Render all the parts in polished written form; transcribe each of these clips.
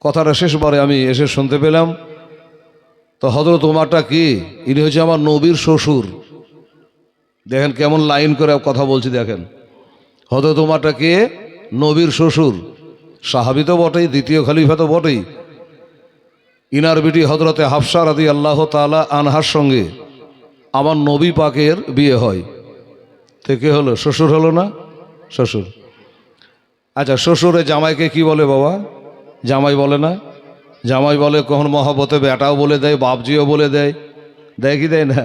কথাটা শেষবারে আমি এসে শুনতে পেলাম। তো হযরত ওমরটা কি, ইনি হচ্ছে আমার নবীর শ্বশুর। দেখেন কেমন লাইন করে কথা বলছি, দেখেন হযরত ওমরটা কে, নবীর শ্বশুর, সাহাবী তো বটেই, দ্বিতীয় খলিফা তো বটেই। ইনার বিটি হযরতে হাফসা রাদিয়াল্লাহু তাআলা আনহার সঙ্গে আমার নবী পাকের বিয়ে হয়। তো কে হলো, শ্বশুর হলো না, শ্বশুর। আচ্ছা, শ্বশুরে জামাইকে কি বলে বাবা? জামাই বলে না? জামাই বলে, কখন মহব্বতে বেটাও বলে দেয়, বাপজিও বলে দেয়, দেয় কি দেয় না?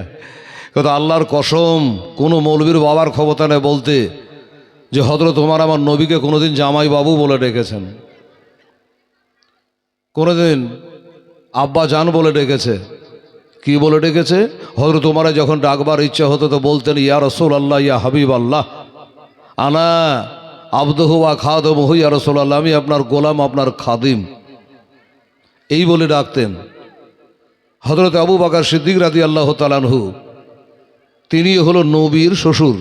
কিন্তু আল্লাহর কসম, কোনো মৌলবীর বাবার ক্ষমতা নেই বলতে যে হযরত ওমর আমার নবীকে কোনোদিন জামাই বাবু বলে ডেকেছেন, কোনোদিন আব্বা জান বলে ডেকেছে। কি বলে ডেকেছে? হযরত ওমরে যখন ডাকবার ইচ্ছা হতো তো বলতেন, ইয়া রাসূলুল্লাহ, ইয়া হাবিব আল্লাহ, আনা আবদুহু ওয়া খাদিমুহু, ইয়া রাসূলুল্লাহ, আমি আপনার গোলাম, আপনার খাদিম, এই বলে ডাকতেন। হযরত আবু বকর সিদ্দিক রাদিয়াল্লাহু তাআলা আনহু, তিনি হলো নবীর শ্বশুর।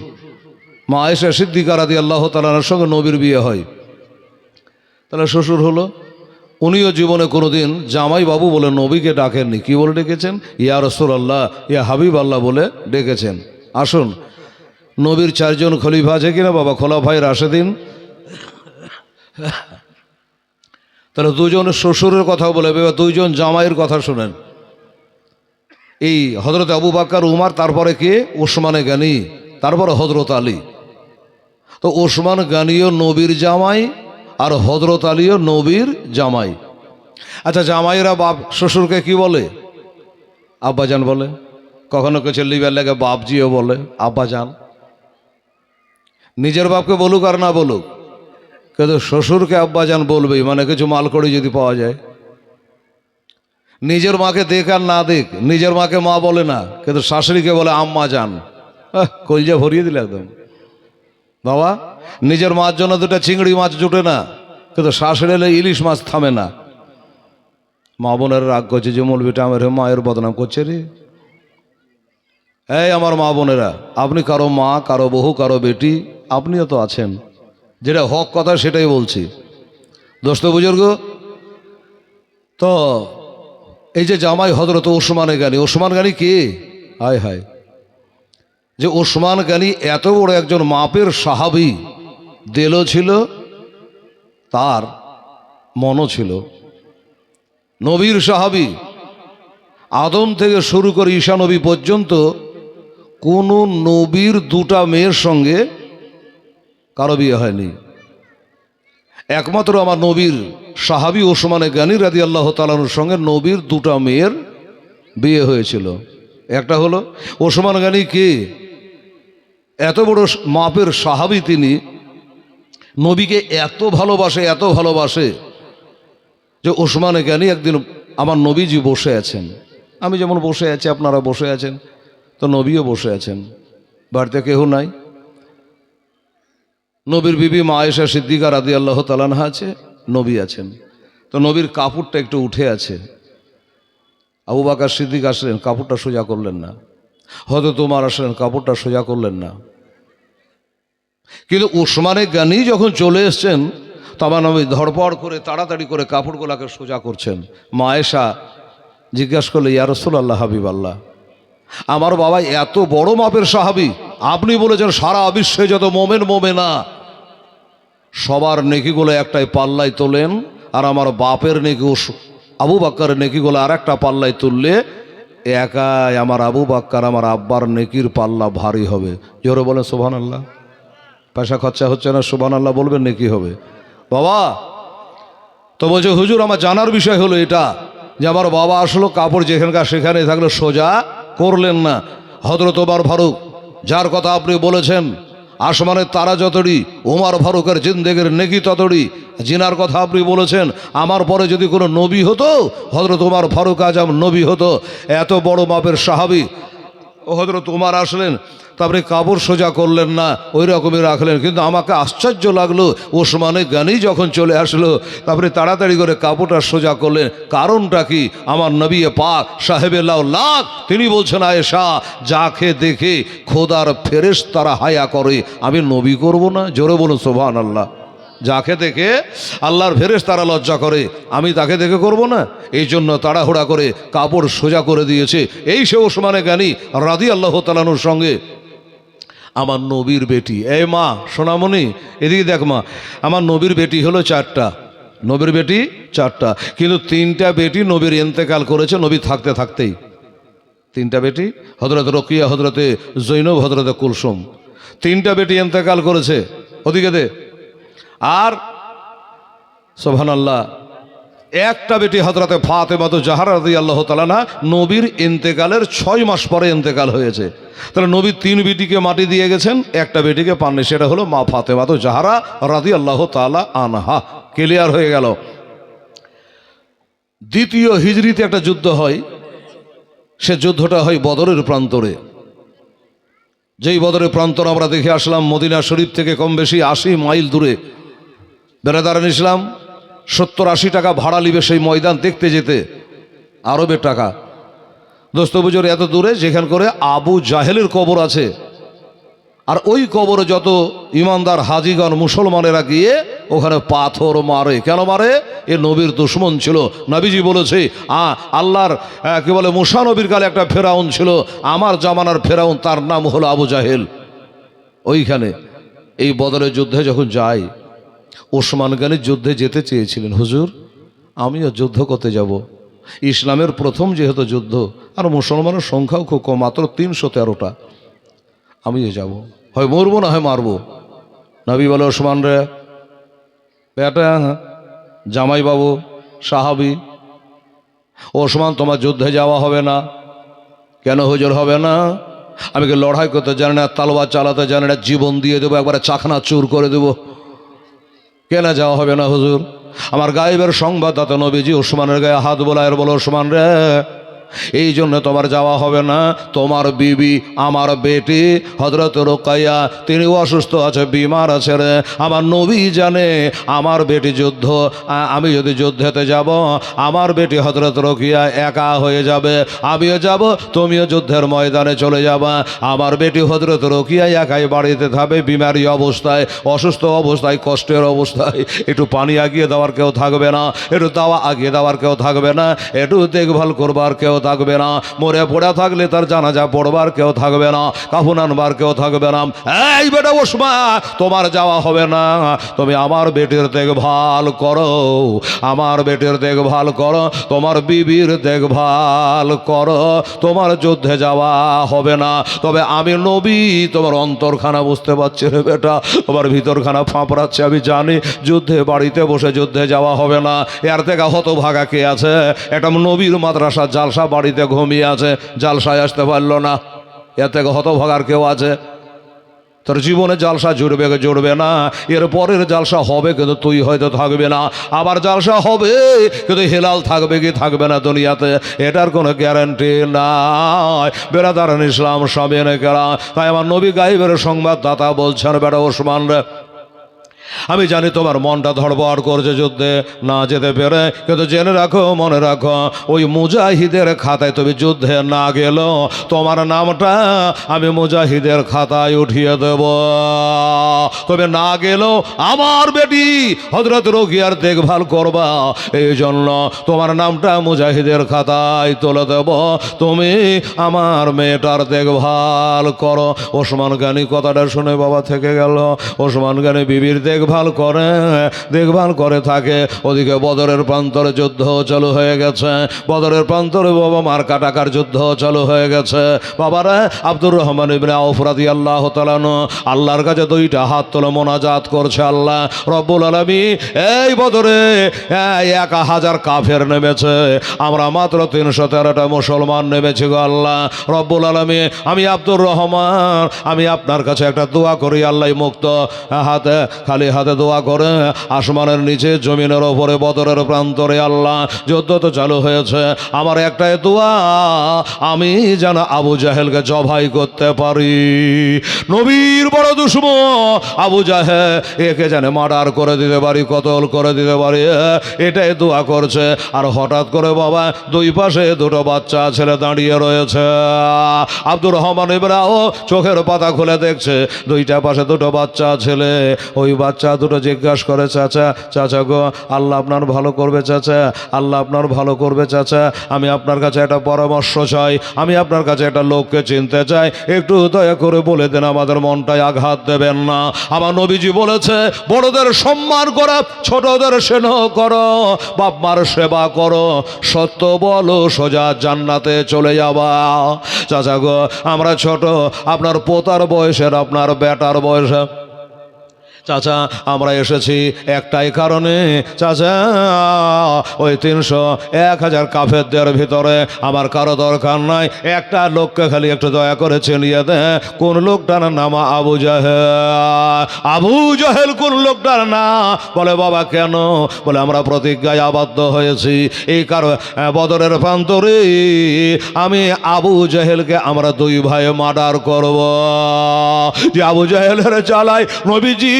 মা আয়েশা সিদ্দিকা রাদিয়াল্লাহু তাআলা আনহার সঙ্গে নবীর বিয়ে হয়, তাহলে শ্বশুর হলো। উনিও জীবনে কোনোদিন জামাই বাবু বলে নবীকে ডাকেননি। কি বলে ডেকেছেন? ইয়া রাসূলুল্লাহ, ইয়া হাবিব আল্লাহ বলে ডেকেছেন। আসুন, নবীর চারজন খলিফা আছে কিনা বাবা? খোলাফায়ে রাশেদিন। তাহলে দুজন শ্বশুরের কথা বলে, দুইজন জামাইয়ের কথা শুনেন। এই হযরত আবু বকর, উমর, তারপরে কে? ওসমানে গনি, তারপরে হযরত আলী। তো ওসমান গনিও নবীর জামাই, আর হযরত আলীও নবীর জামাই। আচ্ছা, জামাইরা বাপ শ্বশুরকে কি বলে? আব্বাজান বলে। কখনো কিছু লিবার লেগে বাপজিও বলে, আব্বাজান। নিজের বাপকে বলুক আর না বলুক, কিন্তু শ্বশুরকে আব্বাজান বলবেই, মানে কিছু মাল কড়ি যদি পাওয়া যায়। নিজের মাকে দেখ আর না দেখ, নিজের মাকে মা বলে না, কিন্তু শাশুড়িকে বলে আম্মা জান। কলজা ভরিয়ে দিলে একদম। বাবা, নিজের মার জন্য দুটা চিংড়ি মাছ জুটে না, কিন্তু শাশুড়ি এলে ইলিশ মাছ থামে না। মা বোনের রাগ করছে যে মৌলবিটা আমার মায়ের বদনাম করছে রে। এই আমার মা বোনেরা, আপনি কারো মা, কারো বহু, কারো বেটি, আপনিও তো আছেন। যেটা হক কথা সেটাই বলছি। দোস্ত বুজুর্গ, তো এই যে জামাই হযরত ওসমানে গনি, ওসমান গনি কে? হায় হায়, যে ওসমান গনি এত বড় একজন মাপের সাহাবী, দিলও ছিল, তার মনও ছিল। নবীর সাহাবী, আদম থেকে শুরু করে ঈসা নবী পর্যন্ত কোন নবীর দুটা মেয়ের সঙ্গে কারো বিয়ে হয়নি। একমাত্র আমার নবীর সাহাবী ওসমানে গনি রাদিয়াল্লাহু তাআলা আনহুর সঙ্গে নবীর দুটা মেয়ের বিয়ে হয়েছিল। একটা হলো ওসমান গনি কে? এত বড় মাপের সাহাবী, তিনি নবীকে এত ভালোবাসে, এত ভালোবাসে যে ওসমানে গনি একদিন, আমার নবীজি বসে আছেন, আমি যেমন বসে আছি, আপনারা বসে আছেন, তো নবীও বসে আছেন, বাড়িতে কেউ নাই। নবীর বিবি মা আয়েশা সিদ্দিকা রাদিয়াল্লাহু তাআলা আনহা আছে, নবী আছেন। তো নবীর কাপড়টা একটু উঠে আছে। আবু বকর সিদ্দিক আসলেন, কাপড়টা সোজা করলেন না। হযরত ওমর আসলেন, কাপড়টা সোজা করলেন না। কিন্তু ওসমানে গনি যখন চলে এসছেন, তখন নবী ধড়পড় করে তাড়াতাড়ি করে কাপড়গুলোকে সোজা করছেন। মা আয়েশা জিজ্ঞাসা করলে, ইয়া রাসূলুল্লাহ, হাবিব আল্লাহ, আমার বাবা এত বড় মাপের সাহাবী, আপনি বলেছেন সারা বিশ্বে যত মোমেন মোমেনা সবার নেকিগুলো একটাই পাল্লায় তোলেন, আর আমার বাপের নেকি আবু বকরের নেকিগুলো আর একটা পাল্লায় তুললে একাই আমার আবু বকর, আমার আব্বার নেকির পাল্লা ভারী হবে। জোরে বলেন সুবহানাল্লাহ। পয়সা খরচা হচ্ছে না, সুবহানাল্লাহ বলবেন, নেকি হবে। বাবা তো বলছে, হুজুর আমার জানার বিষয় হলো এটা, যে আমার বাবা আসলো কাপড় যেখানকার সেখানে থাকলে সোজা করলেন না। হযরত ওমর ফারুক, যার কথা আপনি বলেছেন আসমানের তারা যতড়ি, ওমর ফারুকের জিন্দেগির নেকি ততড়ি, জিনার কথা আপনি বলেছেন, আমার পরে যদি কোনো নবী হতো হযরত ওমর ফারুক আজম নবী হতো। এত বড় মাপের সাহাবী হযরত ওমর আসলেন, তারপরে কাপড় সোজা করলেন না, ওই রকমই রাখলেন। কিন্তু আমাকে আশ্চর্য লাগলো, ওসমানে গনি যখন চলে আসলো, তারপরে তাড়াতাড়ি করে কাপড়টা সোজা করলেন। কারণটা কি? আমার নবী পাক সাহেবে লাউলাক, তিনি বলছেন, আয়েশা, যাকে দেখে খোদার ফেরেশতারা হায়া করে, আমি নবী করব না? জোরে বলুন সুবহানাল্লাহ। যাকে দেখে আল্লাহর ফেরেশতারা লজ্জা করে, আমি তাকে দেখে করব না? এই জন্য তাড়াহুড়া করে কাপড় সোজা করে দিয়েছে। এই সে ওসমানে গানি রাদিয়াল্লাহু তাআলা আনহুর সঙ্গে আমার নবীর বেটি, এই মা সোনামণি এদিকে দেখ মা, আমার নবীর বেটি হলো 4টা, নবীর বেটি 4টা, কিন্তু 3টা বেটি নবীর ইন্তেকাল করেছে নবী থাকতে থাকতেই। 3টা বেটি, হযরত রকিয়া, হযরতে জৈনব, হযরতে কুলসুম, 3টা বেটি ইন্তেকাল করেছে। ওদিকে দে। আর সুবহানাল্লাহ, একটা বেটি হযরতে ফাতেমা জাহরা রাদিয়াল্লাহু তাআলা আনহা নবীর ইন্তেকালের 6 মাস পরে ইন্তেকাল হয়েছে। তাহলে নবী 3 বেটিকে মাটি দিয়ে গেছেন, একটা বেটিকে পাননি, সেটা হলো মা ফাতেমা জাহরা রাদিয়াল্লাহু তাআলা আনহা। ক্লিয়ার হয়ে গেল। দ্বিতীয় হিজরিতে একটা যুদ্ধ হয়, সে যুদ্ধটা হয় বদরের প্রান্তরে। যেই বদরের প্রান্তর আমরা দেখে আসলাম মদিনা শরীফ থেকে কম বেশি 80 মাইল দূরে। বেরাদারান ইসলাম 70-80 টাকা ভাড়া নিবে সেই ময়দান দেখতে যেতে, আরবের টাকা। দোস্ত বুঝুর এত দূরে যেখান করে আবু জাহেলের কবর আছে, আর ওই কবরে যত ইমানদার হাজিগণ মুসলমানেরা গিয়ে ওখানে পাথর মারে। কেন মারে? এ নবীর দুশমন ছিল। নবীজি বলেছে আল্লাহর কি বলে মুসা নবীর কালে একটা ফেরাউন ছিল, আমার জামানার ফেরাউন, তার নাম হলো আবু জাহেল। ওইখানে এই বদরের যুদ্ধে যখন যায়, ওসমান গনি যুদ্ধে যেতে চেয়েছিলেন, হুজুর আমিও যুদ্ধ করতে যাব, ইসলামের প্রথম যেহেতু যুদ্ধ, আর মুসলমানের সংখ্যাও খুব কম, মাত্র 313টা, আমিও যাব, হয় মরবো না হয় মারবো। নবী বলে, ওসমান রে বেটা, জামাই বাবু সাহাবি, ওসমান তোমার যুদ্ধে যাওয়া হবে না। কেন হুজুর হবে না? আমি কি লড়াই করতে জানি না, তালওয়ার চালাতে জানি না, জীবন দিয়ে দেবো, একবারে চাখনা চুর করে দেবো। কেন যাওয়া হবে না হুজুর? আমার গায়েবের সংবাদদাতা নবীজি ওসমানের গায়ে হাত বোলায় বলো, ওসমান রে এই জন্য তোমার যাওয়া হবে না, তোমার বিবি আমার বেটি হযরত রুকাইয়া তিনি অসুস্থ আছে, বিমার আছে রে। আমার নবী জানে আমার বেটি যুদ্ধ, আমি যদি যুদ্ধেতে যাব আমার বেটি হযরত রুকিয়া একা হয়ে যাবে, আমিও যাব, তুমিও যুদ্ধের ময়দানে চলে যাবা। আমার বেটি হযরত রুকিয়া একাই বাড়িতে থাকবে, বিমারি অবস্থায়, অসুস্থ অবস্থায়, কষ্টের অবস্থায়। একটু পানি আগিয়ে দেওয়ার কেউ থাকবে না, একটু দাওয়া আগিয়ে দেওয়ার কেউ থাকবে না, একটু দেখভাল করবার কেউ থাকবে না, মরে পড়ে থাকলে তার জানাজা পড়বার কেউ থাকবে না, কাফন আনবার কেউ থাকবে না। এই বেটা ওসমান, তোমার যাওয়া হবে না, তুমি আমার বেটির দেখভাল করো, আমার বেটির দেখভাল করো, তোমার বিবির দেখভাল করো, তোমার যুদ্ধে যাওয়া হবে না। তবে আমি নবী তোমার অন্তরখানা বুঝতে পারছি রে বেটা, তোমার ভিতরখানা ফাঁপড়াচ্ছে, আমি জানি যুদ্ধে বাড়িতে বসে যুদ্ধে যাওয়া হবে না। এর থেকে হতভাগা কে আছে? একটা নবীর মাদ্রাসা জালসা বাড়িতে ঘুমিয়ে আছে, জালসায় আসতে পারলো না, এর থেকে হতভাগার কেউ আছে? তোর জীবনে জালসা জুড়বে না, এর পরের জালসা হবে কিন্তু তুই হয়তো থাকবে না, আবার জালসা হবে কিন্তু হেলাল থাকবে কি থাকবে না দুনিয়াতে, এটার কোনো গ্যারান্টি নাই। বেরাদারান ইসলাম সামিয়ানে কেরাম, তাই আমার নবী গায়েবের সংবাদদাতা বলছেন, বেটা ওসমান রে আমি জানি তোমার মনটা ধড়বড় করছে যুদ্ধে না যেতে পেরে, কিন্তু জেনে রাখো, মনে রাখো, ওই মুজাহিদের খাতায় তুমি যুদ্ধে না গেল তোমার নামটা আমি মুজাহিদের খাতায় উঠিয়ে দেব। তবে না গেল আমার বেটি হযরত রুকিয়ার দেখভাল করবা, এই জন্য তোমার নামটা মুজাহিদের খাতায় তুলে দেব, তুমি আমার মেয়েটার দেখভাল করো। ওসমান গনি কথাটা শুনে বাবা থেকে গেল। ওসমান গনি বিবির দেখভাল করে থাকে। ওদিকে বদরের প্রান্তরে যুদ্ধ চালু হয়ে গেছে, বদরের প্রান্তরে বাবা মার কাটাকার যুদ্ধ চালু হয়ে গেছে। বাবারা আব্দুর রহমান ইবনে আউফ রাদিয়াল্লাহু তাআলা আনহু আল্লাহর কাছে 2টা হাত তুলে মোনাজাত করছে, আল্লাহ রব্বুল আলামিন এই বদরে 1000 কাফের নেমেছে, আমরা মাত্র 313টা মুসলমান নেমেছি গো আল্লাহ রব্বুল আলামিন। আমি আব্দুর রহমান আমি আপনার কাছে একটা দোয়া করি, আল্লাহ মুক্ত হাতে খালি হাতে দোয়া করে আসমানের নিচে জমিনের ওপরে বদরের প্রান্তরে আল্লাহ যুদ্ধ তো চালু হয়েছে, আমার একটাই দোয়া আমি যেন আবু জাহেলকে জবাই করতে পারি। নবীর বড় দুশমন আবু জাহেল, একে যেন মার্ডার করে দিতে পারি, কতল করে দিতে পারি, এটাই দোয়া করছে। আর হঠাৎ করে বাবা 2 পাশে 2টো বাচ্চা ছেলে দাঁড়িয়ে রয়েছে। আব্দুর রহমান ইবনে আউফ চোখের পাতা খুলে দেখছে 2টা পাশে 2টো বাচ্চা ছেলে, ওই বাচ্চা বাচ্চা দুটো জিজ্ঞাসা করে, চাচা চাচা গো, আল্লাহ আপনার ভালো করবে চাচা, আল্লাহ আপনার ভালো করবে চাচা, আমি আপনার কাছে একটা পরামর্শ চাই, আমি আপনার কাছে একটা লোককে চিনতে চাই, একটু দয়া করে বলে দেন, আমাদের মনটায় আঘাত দেবেন না। আমার নবীজি বলেছে, বড়দের সম্মান করা, ছোটদের স্নেহ করো, বাপ মার সেবা করো, সত্য বলো, সোজা জান্নাতে চলে যাবা। চাচা গো, আমরা ছোট, আপনার পোতার বয়সের, আপনার বেটার বয়সে চাচা আমরা এসেছি একটাই কারণে চাচা, ওই 300-1000 কাফেরদের ভিতরে আমার কারো দরকার নাই, একটা লোককে খালি একটু দয়া করে চিনিয়ে দে, কোন লোকটার নাম আবু জাহেল। আবু জাহেল কোন লোকটার না? বলে বাবা কেন? বলে আমরা প্রতিজ্ঞায় আবদ্ধ হয়েছি, এই কারণ বদরের প্রান্তরে আমি আবু জাহেলকে আমরা 2 ভাই মার্ডার করব। যে আবু জাহেলের চালায় নবীজি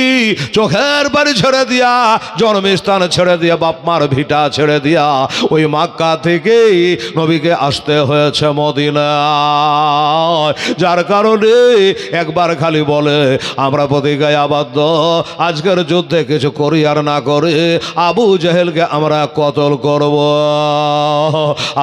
চোখের বাড়ি ছেড়ে দিয়া, জন্মস্থান ছেড়ে দিয়া, বাপ মার ভিটা ছেড়ে দিয়া, ওই মক্কা থেকেই নবীকে আসতে হয়েছে মদিনা। যার কারণে একবার খালি বলে আমরা প্রতিজ্ঞায় আবদ্ধ, আজকের যুদ্ধে কিছু করি আর না করে আবু জাহেলকে আমরা কতল করব।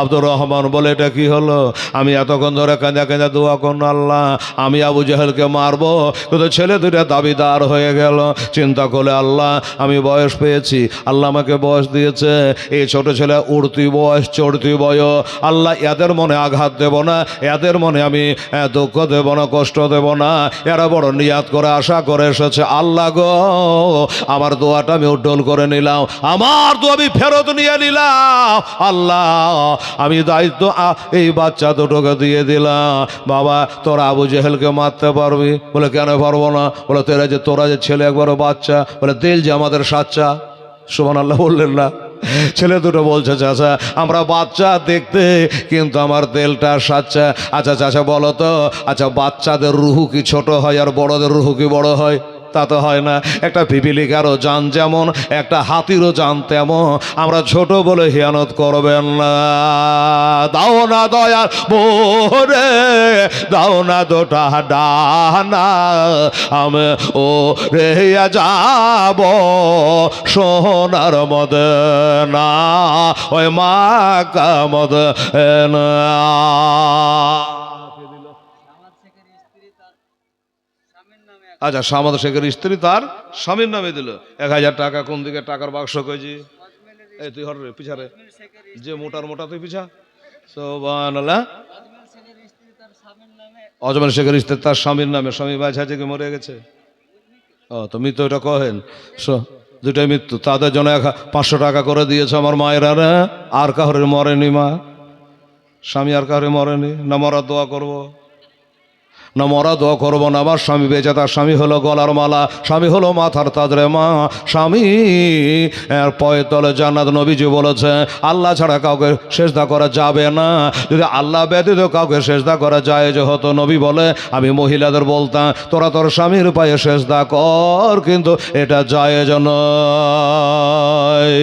আব্দুর রহমান বলে এটা কি হলো? আমি এতক্ষণ ধরে কাঁদা কাঁদা দোয়া করুন, আল্লাহ আমি আবু জাহেলকে মারবো, কিন্তু ছেলে দুটা দাবিদার হয়ে গেল। চিন্তা করলে আল্লাহ আমি বয়স পেয়েছি, আল্লাহ আমাকে বয়স দিয়েছে, এই ছোট ছেলে উঠতি বয়স, চড়তি বয়স, আল্লাহ এদের মনে আঘাত দেব না, এদের মনে আমি দুঃখ দেব না, কষ্ট দেব না। এরা বড় নিয়াত করে আশা করে এসেছে, আল্লাহ গো আমার দোয়াটা আমি উড্ডল করে নিলাম, আমার দোয়া আমি ফেরত নিয়ে নিলাম, আল্লাহ আমি দায়িত্ব এই বাচ্চা দুটোকে দিয়ে দিলাম। বাবা তোরা আবু জেহেলকে মারতে পারবি? বলে কেন পারবো না? বলে তোরা যে ছেলে একবারও বাচ্চা, বলে দিল যে আমাদের সাচ্চা। সুবহানাল্লাহ বললেন না? ছেলে দুটো বলছে চাচা আমরা বাচ্চা দেখতে, কিন্তু আমার তেলটা সাচ্চা। আচ্ছা চাচা বলো তো, আচ্ছা বাচ্চাদের রুহু কি ছোট হয় আর বড়দের রুহু কি বড় হয়? তা তো হয় না। একটা পিপিলিকারও জান যেমন, একটা হাতিরও জান তেমন। আমরা ছোট বলে হিয়ানত করবেন না। দাও না দয়ার মোরে, দাও না দুটা ডানা, আমি ও রে যাব সোনার মদিনা, ওই মাকা মদিনা। আচ্ছা সামাদ শেখের স্ত্রী তার স্বামীর নামে দিল 1000 টাকা। কোন দিকে টাকার বাক্স কইছি? এই তুই হরে পিছারে, যে মোটার মোটা তুই পিছা। সুবহানাল্লাহ। অজমের শেখের স্ত্রী তার স্বামীর নামে, স্বামী বাচ্চা থেকে মরে গেছে। ও তো মৃত্যু এটা কহেন, দুটাই মৃত্যু। তাদের জন্য 500 টাকা করে দিয়েছে আমার মায়েরা। আর কাহরে মরেনি মা, স্বামী আর কাহরে মরেনি। না মরার দোয়া করবো? না মরা দোয়া করবো না। আমার স্বামী বেঁচে, তার স্বামী হলো গলার মালা, স্বামী হলো মাথার তাজরে মা, স্বামী পয়তলে জান্নাত। নবীজি বলেছে আল্লাহ ছাড়া কাউকে সেজদা করা যাবে না, যদি আল্লাহ ব্যতীত কাউকে সেজদা করা যায় যে হতো। নবী বলে আমি মহিলাদের বলতাম তোরা তোর স্বামীর পায়ে সেজদা কর, কিন্তু এটা জায়েজ নয়।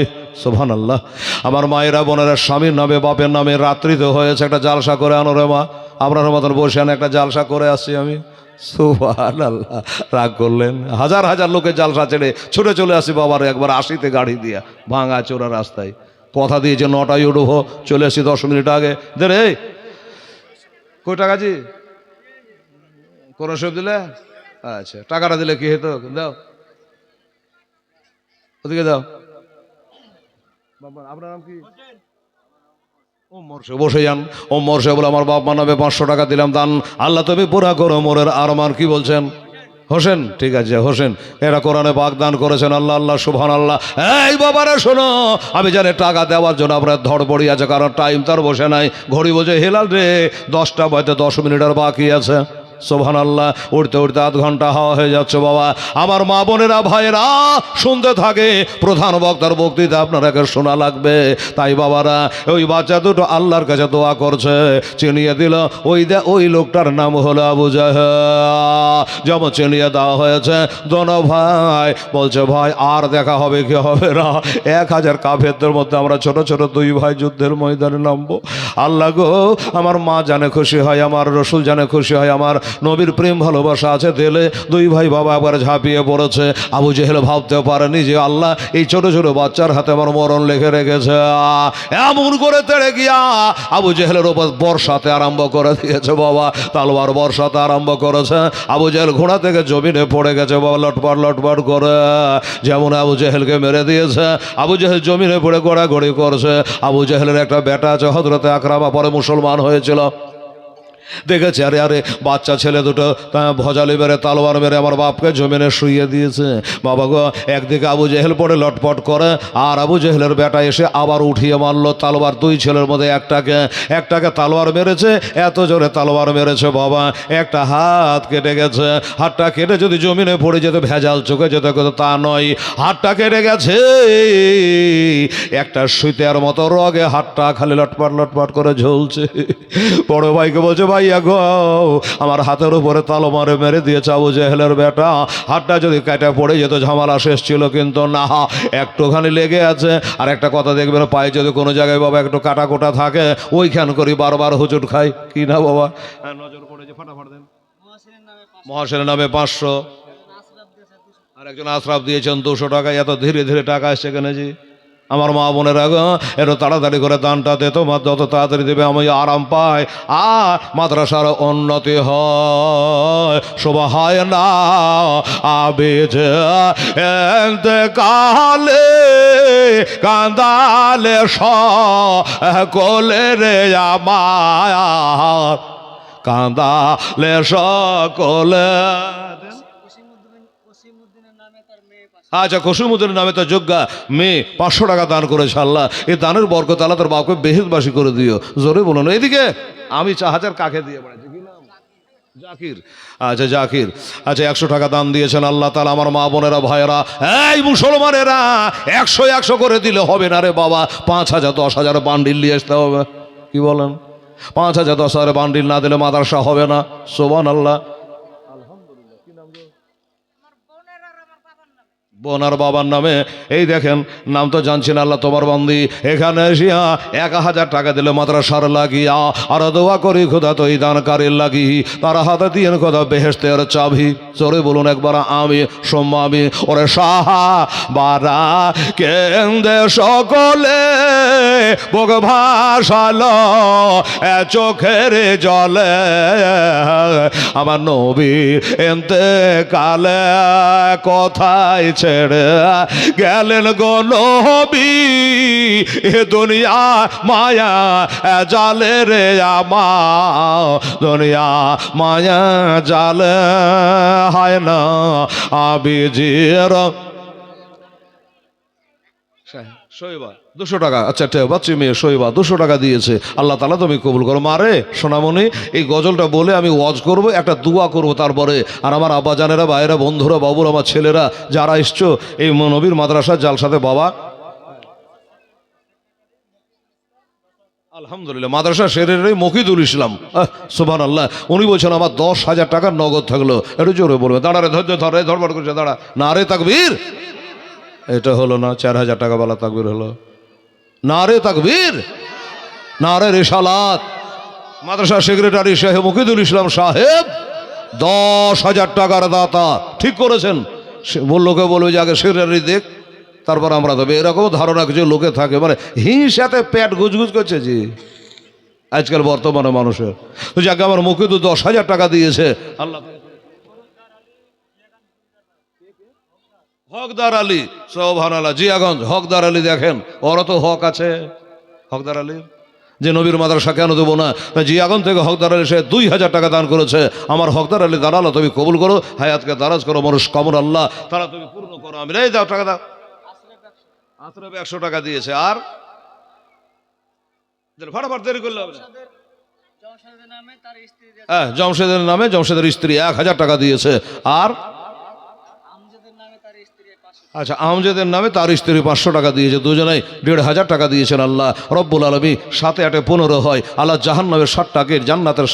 সুবহানাল্লাহ। আমার মায়েরা বোনেরা স্বামীর নামে বাপের নামে রাত্রিতে হয়েছে একটা জালসা করে আনো রে মা, আপনার মতন বসে আনে একটা জালসা করে আসছি আমি। সুবহানাল্লাহ। রাগ করলেন? হাজার হাজার লোকের জালসা ছেড়ে ছুটে চলে আসি বাবার একবার 80তে গাড়ি দিয়া ভাঙা চোরা রাস্তায়। কথা দিয়েছে 9টায় উঠবো, চলে আসি 10 মিনিট আগে। দে রে কই টাকা জি কোন সব দিলে? আচ্ছা টাকাটা দিলে কি হতো? দাও ওদিকে দাও। আপনার নাম কি? বসে যান। ওমর সাহেব বলে আমার বাপ মা নামে 500 টাকা দিলাম দান, আল্লাহ তুমি পুরা করো মোরের আরমান। কি বলছেন? হোসেন। ঠিক আছে হোসেন, এরা কোরআনে বাগদান করেছেন। আল্লাহ আল্লাহ সুবহানাল্লাহ। এই বাবারা শোনো, আমি জানি টাকা দেওয়ার জন্য আপনার ধড়পড়ি আছে, কারণ টাইম তার বসে নাই। ঘড়ি বোঝে হেলাল রে, 10টা বাজতে 10 মিনিট আর বাকি আছে। সুবহানাল্লাহ। উঠতে উঠতে 1/2 ঘন্টা হাওয়া হয়ে যাচ্ছে বাবা। আমার মা বোনেরা ভাইয়েরা শুনতে থাকে, প্রধান বক্তার বক্তৃতা আপনারাকে শোনা লাগবে। তাই বাবারা ওই বাচ্চা দুটো আল্লাহর কাছে দোয়া করছে, চিনিয়ে দিল ওই লোকটার নাম হলো আবু জাহেল। যেমন চিনিয়ে দেওয়া হয়েছে, দোনো ভাই বলছে ভাই আর দেখা হবে কি হবে না, 1000 কাফেরদের মধ্যে আমরা ছোট ছোট 2 ভাই যুদ্ধের ময়দানে নামবো। আল্লাহ গো, আমার মা জানে খুশি হয়, আমার রসুল জানে খুশি হয়, আমার নবীর প্রেম ভালোবাসা আছে দিলে। দুই ভাই বাবা একবার ঝাঁপিয়ে পড়েছে। আবু জেহেল ভাবতে পারেনি যে আল্লাহ এই ছোট ছোট বাচ্চার হাতে আমার মরণ লিখে রেখেছে। এমন করে তেড়ে গিয়া আবু জেহেলের ওপর বর্ষাতে আরম্ভ করে দিয়েছে বাবা, তালবার বর্ষাতে আরম্ভ করেছে। আবু জেহেল ঘোড়া থেকে জমিনে পড়ে গেছে বাবা, লটপট লটপট করে। যেমন আবু জেহেলকে মেরে দিয়েছে, আবু জেহেল জমিনে পড়ে গড়াগড়ি করছে। আবু জেহেলের একটা বেটা আছে হযরতে আকরামা, পরে মুসলমান হয়েছিল। দেখেছে আরে আরে বাচ্চা ছেলে দুটো ভজালি মেরে তালোয়ার মেরে আমার বাপকে জমিনে শুইয়ে দিয়েছে। বাবা গো, একদিকে আবু জেহেল পড়ে লটপট করে, আর আবু জেহেলের বেটা এসে আবার উঠিয়ে মারলো তালোয়ার। দুই ছেলের মধ্যে একটাকে তালোয়ার মেরেছে, এত জোরে তালোয়ার মেরেছে বাবা একটা হাত কেটে গেছে। হাতটা কেটে যদি জমিনে পড়ে যেত ভেজাল চোখে যেত, তা নয়, হাতটা কেটে গেছে একটা সুইতের মতো রগে, হাতটা খালি লটপট লটপট করে ঝুলছে। বড় ভাইকে বলছে, ভাইয়া গো আমার হাতের উপরে তালোয়ার মেরে দিয়েছে আবু জেহেলের বেটা, হাতটা যদি কেটে পড়ে যেত ঝামেলা শেষ ছিল, কিন্তু না, একটুখানি লেগে আছে। আর একটা কথা দেখবেন, পায়ে যদি কোনো জায়গায় বাবা একটু কাটা কোটা থাকে, ওইখান করি বারবার হুচুট খাই কি না বাবা। নজর পড়েছে, ফাটাফাট দেন। মহাসেনের নামে 500, আর একজন আশরাফ দিয়েছেন 200 টাকা। এত ধীরে ধীরে টাকা আসছে কেন জি? আমার মা বোনেরা এত তাড়াতাড়ি করে দানটা দে, তোমার যত তাড়াতাড়ি দেবে আমি আরাম পাই, আর মাদ্রাসার উন্নতি হয়। শোভা হয় না আবেজ কালে কান্দালে সকলে রে আমার, কান্দালে সকলে। আচ্ছা, কসিমুদ্দিনের নামে তো যোগ্যা মেয়ে 500 টাকা দান করেছে আল্লাহ। এই দানের বরকত আল্লাহ তার বাপকে বেহেশতবাসী করে দিও। জোরে বলুন। এদিকে আমি 4000 কাকে দিয়ে বেড়াচ্ছি, কি নাম? জাকির। আচ্ছা জাকির, আচ্ছা 100 টাকা দান দিয়েছেন আল্লাহ তাআলা। আমার মা বোনেরা ভাইয়েরা, এই মুসলমানেরা, 100 করে দিলে হবে না রে বাবা। 5000 10,000 বান্ডিল নিয়ে আসতে হবে। কি বলেন? 5000 10,000 বান্ডিল না দিলে মাদ্রাসা হবে না। সুবহানাল্লাহ। বোনার বাবার নামে, এই দেখেন নাম তো জানছি না আল্লাহ তোমার বান্দি এখানে এসিয়া 1000 টাকা দিলে মাদ্রাসার লাগিয়া, আর দোয়া করি খোদা তো এই দানকারীর লাগি, তারা হাতে দিয়ে খোদা বেহেশতের চাবি। জোরে বলুন একবার আমি সোম্মা আমি। ওরে সাহা বারা কেন্দ্রে সকলে বুক ভাসালো চোখের জলে, আমার নবীর ইন্তেকালে কোথায় ছেড়ে গেলেন গো নবী, এ দুনিয়া মায়া জালে রে আমার, দুনিয়া মায়া জালে হয় না আবিজির। শৈবা 200 টাকা। আচ্ছা বাচ্চি মেয়ে শৈবা 200 টাকা দিয়েছে। আল্লাহ তাআলা তুমি কবুল করো। মারে সোনামণি, এই গজলটা বলে আমি ওয়াজ করব, একটা দোয়া করব তারপরে। আর আমার আব্বাজানেরা, ভাইয়েরা, বন্ধুরা, বাবুরা, আমার ছেলেরা যারা এসছো এই নবীর মাদ্রাসার জালসাতে বাবা, আলহামদুলিল্লাহ মাদ্রাসা শেরের মকিদুল ইসলাম, সুবহানাল্লাহ, উনি বলছেন আমার 10,000 টাকার নগদ থাকলো। একটু জোরে বলবে। দাঁড়ারে ধৈর্য ধরে ধরবার করছে, দাঁড়া না রে তাকবীর। এটা হলো না, 4000 টাকা বালা তাকবীর হলো। নারে তাকবীর, নারে রিসালাত। মাদ্রাসা সেক্রেটারি সাহেব মকিদুল ইসলাম সাহেব 10,000 টাকার দাতা। ঠিক করেছেন। লোকে বলবে যে আগে সেক্রেটারি দেখ, তারপর আমরা দেবো। এরকম ধারণা কিছু লোকে থাকে, মানে হিংসাতে পেট গুজগুজ করছে জি আজকাল বর্তমানে মানুষের। তো যাকে আমার মকিদুল 10,000 টাকা দিয়েছে আল্লাহ। হকদার আলী, সুবহানাল্লাহ, জিয়াগঞ্জ হকদার আলী, দেখেন ওরা তো হক আছে। হকদার আলী যে নবীর মাদ্রাসা কেন দেবো না? জিয়াগঞ্জ থেকে হকদার আলী সে 2000 টাকা দান করেছে। আমার হকদার আলী দাঁড়ালো, তুমি কবুল করো, হায়াতকে দারাজ করো, মানুষ কমর আল্লাহ তারা তুমি পূর্ণ করো। আমি এই দাও টাকা দাও। আশরাফ 100 টাকা দিয়েছে। আর ফাটাফাট দেরি করলে হবে না। হ্যাঁ, জমশেদের নামে জমশেদের স্ত্রী 1000 টাকা দিয়েছে। আর আচ্ছা, আমজেদের নামে তার স্ত্রী 500 টাকা দিয়েছে। দুজনেই 1,500 টাকা দিয়েছেন। আল্লাহ রব্বুল আলামিন 7 8 15 হয়। আল্লাহ জাহান্নামের 7 টাকের, জান্নাতের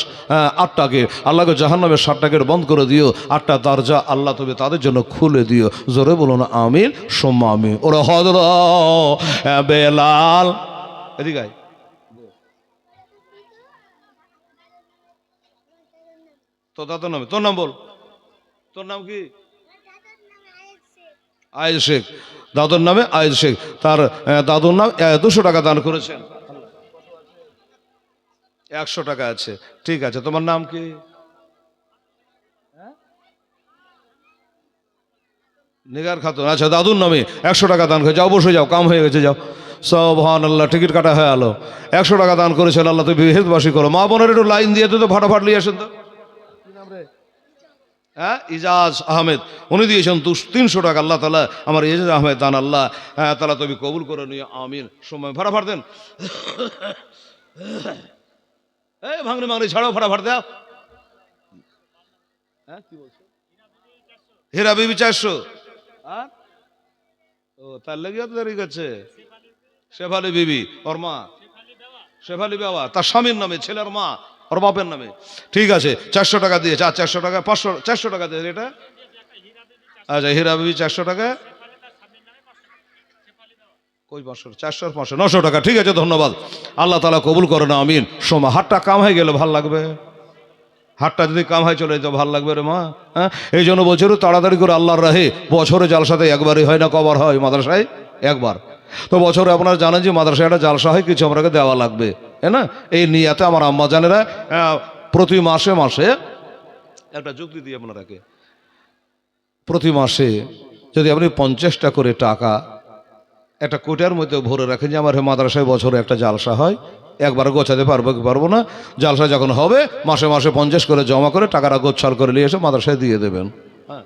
8 টাকের। আল্লাহকে জাহান্নামের 7 টাকের বন্ধ করে দিও। 8টা দরজা আল্লাহ তুমি তাদের জন্য খুলে দিও। জোরে বলুন আমিন সুম্মা আমিন। ওরা হযরত বেলাল, এদিকে আয়। তো দাদুর নামে, তোর নাম বল, তোর নাম কি? আয়েজ শেখ। দাদুর নামে আয়েজ শেখ। তার দাদুর নাম 200 টাকা দান করেছেন। 100 টাকা আছে, ঠিক আছে। তোমার নাম কি? নিগার খাতুন। আচ্ছা, দাদুর নামে 100 টাকা দান করে যাও, বসে যাও, কাম হয়ে গেছে, যাও। সুবহানাল্লাহ, টিকিট কাটা হয়ে গেল। 100 টাকা দান করেছেন, আল্লাহ তুমি বেহেশতবাসী করো। মা বোনের একটু লাইন দিয়ে তো ফাটাফাট নিয়ে আসেন তো। হ্যাঁ, ইজাজ আহমেদ, উনি দিয়েছেন 300 টাকা। আল্লাহ তাআলা আমার ইজাজ আহমেদ দান আল্লাহ তাআলা তুমি কবুল করে নিও, আমিন। সময় ফাটাফাট দেন। এই ভাঙড়ি ভাঙড়ি ছাড়াও, ফাটাফাট দাও। হ্যাঁ, কি বলছো? হীরা বিবি 400। আর ও তার লেগে তো দেরি করছে। শেফালি বিবি, ওর মা শেফালি বাবা, তার স্বামীর নামে, ছেলের মা, ওর বাপের নামে। ঠিক আছে, 400 টাকা দিয়েছে। 400 টাকা, 400 টাকা দিয়েছে এটা। আচ্ছা, হীরা বিবি 400 টাকা, কই 500, 400 আর 500, 900 টাকা। ঠিক আছে, ধন্যবাদ। আল্লাহ তাআলা কবুল করে না, আমিন। সোমা হাতটা কাম হয়ে গেলে ভাল লাগবে। হাতটা যদি কাম হয় চলে যেত, ভাল লাগবে রে মা। হ্যাঁ, এই জন্য বলছিল তাড়াতাড়ি করে আল্লাহর রাহে। বছরে জালসাতে একবারই হয় না, কবার হয় মাদ্রাসায়? একবার। তো বছরে আপনারা জানেন যে মাদ্রাসায় একটা জালসা হয়, কিছু আমাকে দেওয়া লাগবে, হ্যাঁ না? এই নিয়াতে আমার আম্মা জানেরা প্রতি মাসে মাসে একটা যুক্তি দিয়ে আপনারাকে, প্রতি মাসে যদি আপনি 50টা করে টাকা একটা কোটার মধ্যে ভরে রাখেন যে আমার মাদ্রাসায় বছরে একটা জালসা হয়, একবার গোছাতে পারবো কি পারবো না, জালসা যখন হবে মাসে মাসে 50 করে জমা করে টাকাটা গোছাল করে নিয়ে এসে মাদ্রাসায় দিয়ে দেবেন। হ্যাঁ,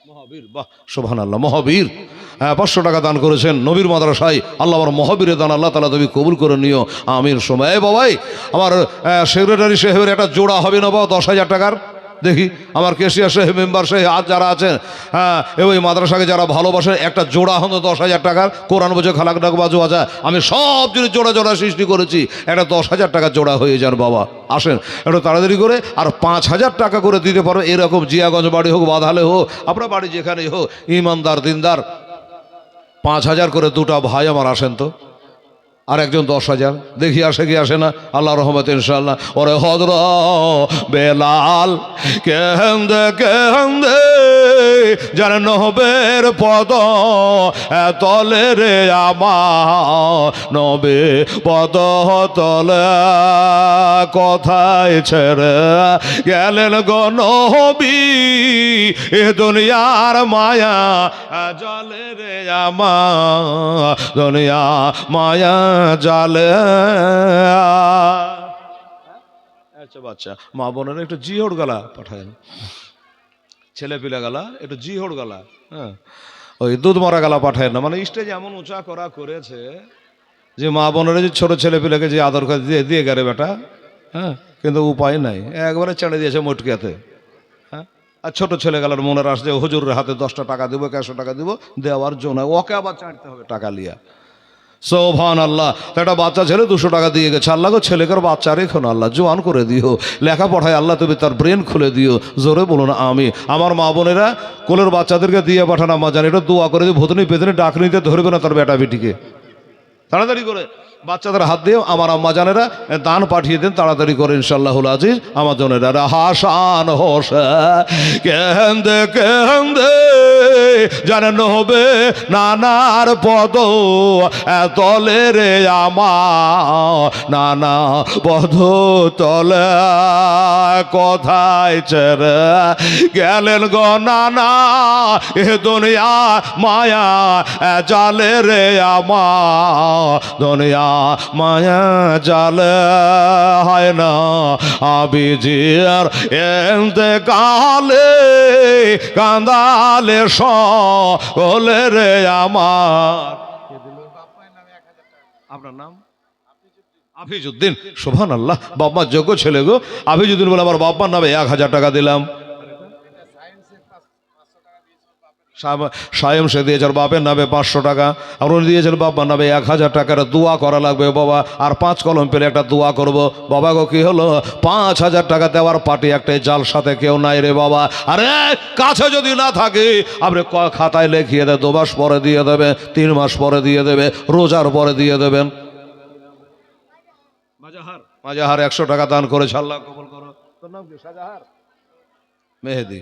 মহাবীর, বাহ, সুবহানাল্লাহ, মহাবীর। হ্যাঁ, 500 টাকা দান করেছেন নবীর মাদ্রাসায়। আল্লাহ আমার মহাবীরের দান আল্লাহ তাআলা তুমি কবুল করে নিও, আমিন। সময় বাবাই আমার সেক্রেটারি সাহেবের একটা জোড়া হবে না বাবা 10,000 টাকার? দেখি আমার কেশিয়া সাহেব, মেম্বার সাহেব আজ যারা আছেন, হ্যাঁ, ওই মাদ্রাসাকে যারা ভালোবাসেন, একটা জোড়া হতো 10,000 টাকার। কোরআন বোঝে, খালাক ডাক বাজু আছে, আমি সব জিনিস জোড়া জোড়া সৃষ্টি করেছি, একটা 10,000 টাকা জোড়া হয়ে যান বাবা। আসেন একটু তাড়াতাড়ি করে, আর 5,000 টাকা করে দিতে পারো এরকম জিয়াগঞ্জ বাড়ি হোক, বাঁধালে হোক, আপনার বাড়ি যেখানেই হোক, ইমানদার দিনদার 5,000 করে দুটা ভাই আমার আসেন তো, আর একজন 10,000। দেখি আসে কি আসে না, আল্লাহ রহমত ইনশাআল্লাহ। ওরে হযরত বেলাল কেন্দে কেন্দে যেন নবের পদ তলে রে আমার, নবে পদ তলে কথায় ছেড়ে গেলেন গো নবী, এ দুনিয়ার মায়া জলে রে আমার, দুনিয়া মায়া জালে। আচ্ছা বাচ্চা, মা বোনেরা একটু জিহর গালা পাঠায়, ছেলে পিলা গালা একটু জিহর গালা, হ্যাঁ, ওই দুধ মরা গালা পাঠায় না। মানে স্টেজ এমন উঁচা করা করেছে যে মা বোনেরা যে ছোট ছেলে পিলাকে যে আদর করে দিয়ে দিয়ে গেলে বেটা, হ্যাঁ, কিন্তু উপায় নাই, একবারে ছেড়ে দিয়েছে মটকিয়াতে। হ্যাঁ, আর ছোট ছেলে গেলার মনের আসছে হুজুরের হাতে 10টা টাকা দিব, 100 টাকা দিব, দেওয়ার জন্য ওকে আবার চাটতে হবে টাকা লিয়া। সুবহানাল্লাহ। একটা বাচ্চা ছেলে 200 টাকা দিয়ে গেছে, আল্লাহ গো ছেলেকার বাচ্চা রেখো না আল্লাহ, জোয়ান করে দিও, লেখাপড়ায় আল্লাহ তুমি তার ব্রেন খুলে দিও, জোরে বলুন আমি। আমার মা বোনেরা কোলের বাচ্চাদেরকে দিয়ে পাঠানো, মা জানি এটা দোয়া করে দিও, ভূতনি পেতনি ডাক নিতে ধরবে না তার বেটা বেটিকে। তাড়াতাড়ি করে বাচ্চাদের হাত দিয়ে আমার আম্মা জানেরা দান পাঠিয়ে দেন তাড়াতাড়ি করে ইনশাআল্লাহুল আজিজ। আমার জনেরা হাসান হোসে কেন্দে কেন্দে জানেন হবে নানার পদ তলে রে আমার, নানা পদ তলে কথায় ছেড়ে গেলেন গো নানা, এ দুনিয়া মায়া জালে রে আমার, দুনিয়া মায়া জালে হয় না আবিজির এন্তেকালে কান্দালে সকলে রে আমার। আপনার নাম? আফিজউদ্দিন। সুবহানাল্লাহ, বাবা যোগ্য ছেলে গো। আফিজউদ্দিন বলে আমার বাবার নামে 1,000 টাকা দিলাম। সায়েম সে দিয়েছে বাপের নামে 500 টাকা, আর উনি দিয়েছেন বাবার নামে 1,000 টাকার দোয়া করা লাগবে বাবা, আর 5 কলম পেলে একটা দোয়া করব বাবা গো। কি হলো 5,000 টাকা দেওয়ার পার্টি একটাই, জাল সাথে কেউ নাই রে বাবা। আরে কাছে যদি না থাকে আপনি খাতায় লিখিয়ে দেন, 2 মাস পরে দিয়ে দেবে, 3 মাস পরে দিয়ে দেবে, রোজার পরে দিয়ে দেবেন। মাজাহার 100 টাকা দান করেছে, আল্লাহ কবুল করো। তোর নাম কি? শাহজাহার মেহেদি।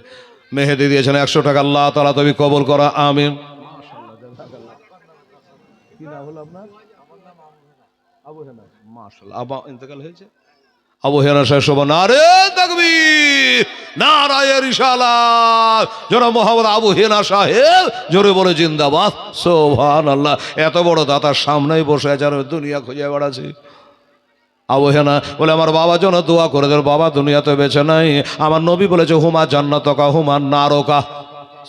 মেহেদি দিয়েছেন 100 টাকা। আল্লাহ তাআলা তুমি কবুল করা, আমিন। মাশাআল্লাহ, জাযাকাল্লাহ। কি নাম হলো আপনার? আমার নাম আবু হেনা। মাশাআল্লাহ। আবা ইন্তেকাল হয়েছে। আবু হেনা সাহেব শোভা, নারে তাকবীর, নারায়ে রিসালাত, জনাব মোহাম্মদ আবু হেনা সাহেব জোরে বলে জিন্দাবাদ। সুবহানাল্লাহ। এত বড় দাতার সামনেই বসে আছে আর দুনিয়া খুঁজে বেড়াচ্ছে। আবু হেনা বলে আমার বাবার জন্য দোয়া করে দেন, বাবা দুনিয়াতে বেঁচে নাই। আমার নবী বলেছে হুমা জান্নাতকা হুমা নারকা।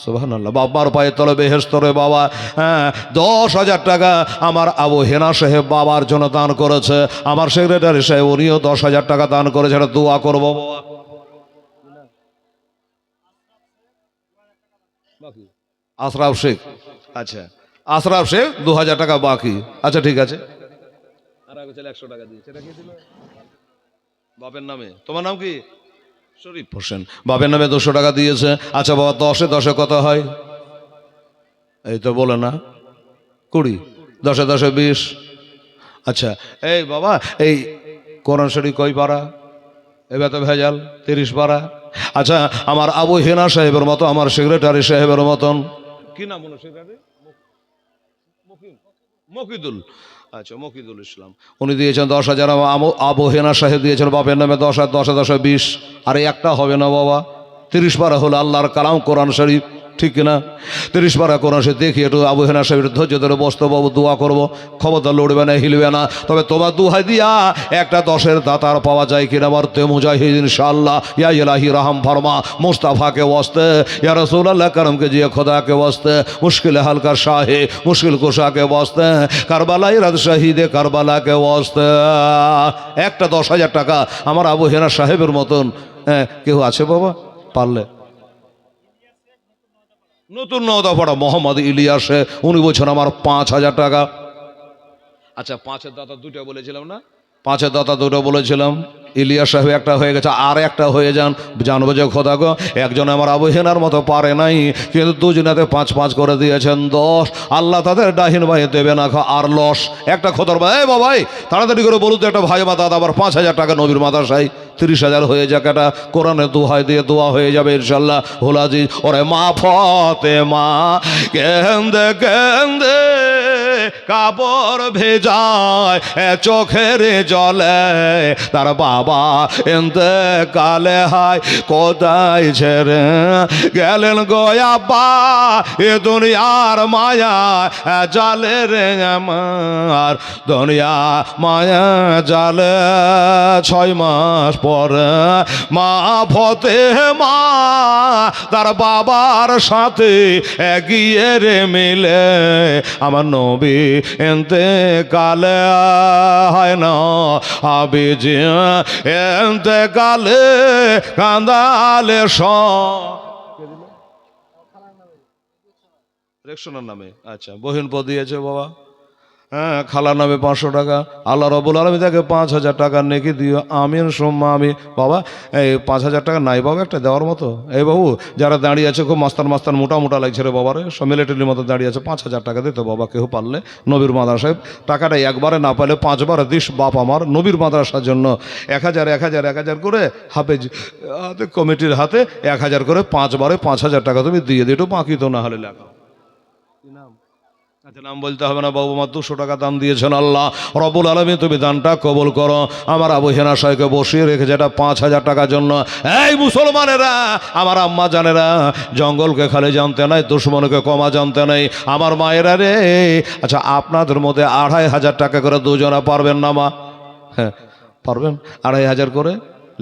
সুবহানাল্লাহ। বাবার পায়ে তলে বেহেশত রে বাবা। হ্যাঁ, 10,000 টাকা আমার আবু হেনা সাহেব বাবার জন্য দান করেছে। আমার সেক্রেটারি সাহেব উনিও 10,000 টাকা দান করেছে। এটা দোয়া করবো বাবা। আশরাফ শেখ, আচ্ছা আশরাফ শেখ 2,000 টাকা বাকি। আচ্ছা ঠিক আছে। আর আগে চলে 100 টাকা দিয়েছে। এটা কি দিল? বাপের নামে। তোমার নাম কি? শরীফ হোসেন। বাপের নামে 200 টাকা দিয়েছে। আচ্ছা বাবা, 10-এ 10-এ কত হয়? এই তো বলে না, 20, 10-এ 10-এ 20। আচ্ছা এই বাবা, এই কোরআন শরীফ কয় পারা? এবার তো ভেজাল, 30 পারা। আচ্ছা আমার আবু হেনা সাহেবের মতো, আমার সেক্রেটারি সাহেবের মতন, কি নাম হলো সেক্রেটারি? মকিদুল। আচ্ছা মকিদুল ইসলাম, উনি দিয়েছেন 10,000। আবু হেনা সাহেব দিয়েছেন বাপের নামে 10, 10-এ 10-এ 20। আর একটা হবে না বাবা, 30 পারা হলো আল্লাহর কালাম কোরআন শরীফ, ঠিক কিনা? 30 পারা কোরআন শরীফ দেখি একটু আবু হেনা সাহেবের ধৈর্য ধরে বসতে বাবু, দোয়া করবো। ক্ষমতা লড়বে না, হিলবে না। তবে তোমার দুহাই দিয়া একটা 10-এর দাতার পাওয়া যায় কিনা মারতে মুজাহিদ ইনশাআল্লাহ। ইয়া ইলাহি রহম ফরমা, মুস্তাফা के वास्ते, या रसूल अल्लाह करम के जिए खुदा के वास्ते, मुश्किल हल का शाहे मुश्किल कुशा के वास्ते, কারবালাই রাত শহীদে কারবালা के वास्ते। একটা 10,000 টাকা আমার আবু হেনা সাহেবের মতন কেউ আছে বাবা পারলে? নতুন নওদাপাড়া মোহাম্মদ ইলিয়াসে, উনি বলছেন আমার 5,000 টাকা। আচ্ছা 5-এর দাতা দুটো বলেছিলাম না? 5-এর দাতা দুটো বলেছিলাম। ইলিয়াস সাহেব একটা হয়ে গেছে, আর একটা হয়ে যান, জানবো যে খোদা গো একজন আমার আবু হেনার মতো পারে নাই, কিন্তু দুজনাতে 5-5 করে দিয়েছেন 10। আল্লাহ তাদের ডাহিন ভাই দেবে না আর লস। একটা খোদার ভাই বাবাই তাড়াতাড়ি করে বলুন তো একটা ভাই মা দাদা আবার 5,000 টাকা নবীর মাদ্রাসায় 30,000 হয়ে যাক, একটা কোরআনের দোহাই দিয়ে দোয়া হয়ে যাবে ইনশাল্লাহ। হোলাজি ওরে মা ফতে মা কেন্দে কেন্দে কাপড় ভেজায় চোখের জলে, তার বাবা এনতে কালে হায় কোথায় ছেড়ে গেলেন গোয়াব্বা, এ দুনিয়ার মায়া জালে রে আমার, দুনিয়া মায়া জালে। 6 মাস পরে মা ফতে মা তার বাবার সাথে গিয়ে রে মিলে, আমার নবী এনতে কালে হয় না আবিজি এনতে কালে কান্দালে রেকশনের নামে। আচ্ছা বহিনপদ দিয়েছে বাবা। হ্যাঁ খালার নামে 500 টাকা। আল্লাহ রাব্বুল আলামিন তাকে 5,000 টাকা নেকি দিও, আমিন সুম্মা আমিন। বাবা এই 5,000 টাকা নাই বাবা একটা দেওয়ার মতো? এই বাবু যারা দাঁড়িয়ে আছে খুব মাস্তান মাস্তান মোটা মোটা লাগছে রে বাবারে, সব মিলিটারির মতো দাঁড়িয়ে আছে, 5,000 টাকা দিতে বাবা কেউ পারলে নবীর মাদ্রাসায়। টাকাটা একবারে না পাইলে 5 বার দিস বাপ আমার নবীর মাদ্রাসার জন্য। 1,000 1,000 1,000 করে হাফেজ কমিটির হাতে 1,000 করে 5 বারে 5,000 টাকা তুমি দিয়ে দিও, বাকি তো না হলে লেখা। আচ্ছা নাম বলতে হবে না বাবু, আমার 200 টাকা দান দিয়েছেন। আল্লাহ রব্বুল আলামিন তুমি দানটা কবুল করো। আমার আবু হেনা সাহেবকে বসিয়ে রেখেছে এটা 5,000 টাকার জন্য। এই মুসলমানেরা, আমার আম্মা জানেরা, জঙ্গলকে খালি জানতে নাই, দুশ্মনকে কমা জানতে নাই। আমার মায়েরা রে, আচ্ছা আপনাদের মধ্যে 2,500 টাকা করে দুজনা পারবেন না মা? হ্যাঁ পারবেন। 2,500 করে